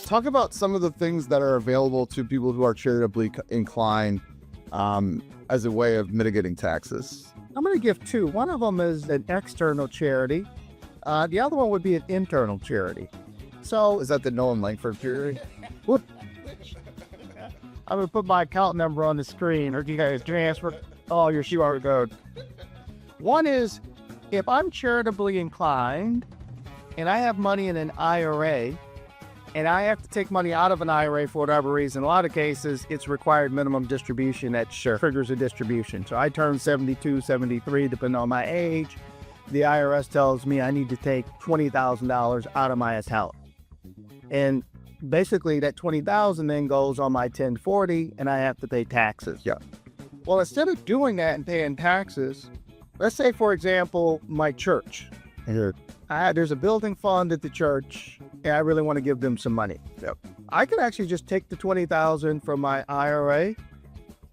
Talk about some of the things that are available to people who are charitably inclined as a way of mitigating taxes. I'm going to give two. One of them is an external charity. The other one would be an internal charity. So Is that the Nolan Langford charity? I'm going to put my account number on the screen, or you guys transfer all your QR code. One is, if I'm charitably inclined and I have money in an IRA and I have to take money out of an IRA for whatever reason, in a lot of cases, it's required minimum distribution that triggers a distribution. So I turn 72, 73, depending on my age. The IRS tells me I need to take $20,000 out of my account. And basically that $20,000 then goes on my 1040 and I have to pay taxes. Yeah. Well, instead of doing that and paying taxes, let's say, for example, my church. There's a building fund at the church and I really want to give them some money. Yep. I could actually just take the $20,000 from my IRA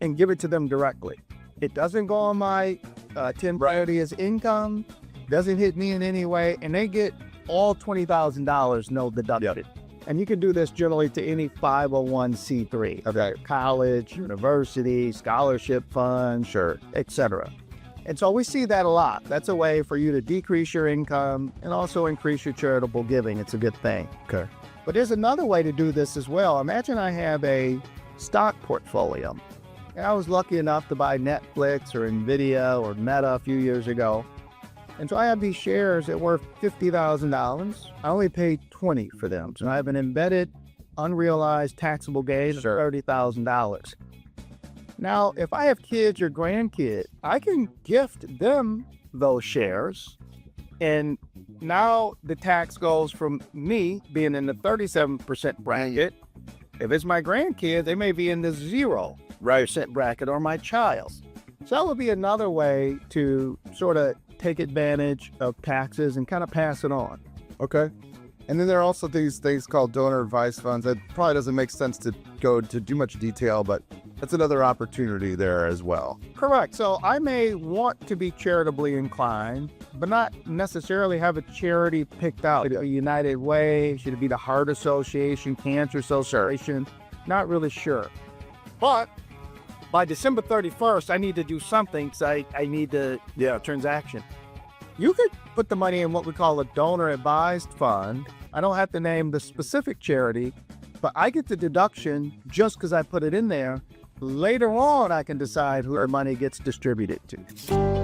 and give it to them directly. It doesn't go on my 1040 as income, doesn't hit me in any way, and they get all $20,000 no deducted. Yep. And you can do this generally to any 501c3, Okay. college, university, scholarship fund, etc. And so we see that a lot. That's a way for you to decrease your income and also increase your charitable giving. It's a good thing. Okay. But there's another way to do this as well. Imagine I have a stock portfolio. And I was lucky enough to buy Netflix or Nvidia or Meta a few years ago. And so I have these shares that were $50,000. I only paid $20 for them. So I have an embedded, unrealized taxable gain of $30,000. Now, if I have kids or grandkids, I can gift them those shares. And now the tax goes from me being in the 37% bracket. If it's my grandkid, they may be in the 0% bracket, or my child. So that would be another way to sort of take advantage of taxes and kind of pass it on. Okay. And then there are also these things called donor advised funds. That probably doesn't make sense to go into too much detail, but that's another opportunity there as well. Correct. So I may want to be charitably inclined, but not necessarily have a charity picked out. A United Way, should it be the Heart Association, Cancer Association? Not really sure. But by December 31st, I need to do something because I need the transaction. You could put the money in what we call a donor advised fund. I don't have to name the specific charity, but I get the deduction just because I put it in there. Later on, I can decide who the money gets distributed to.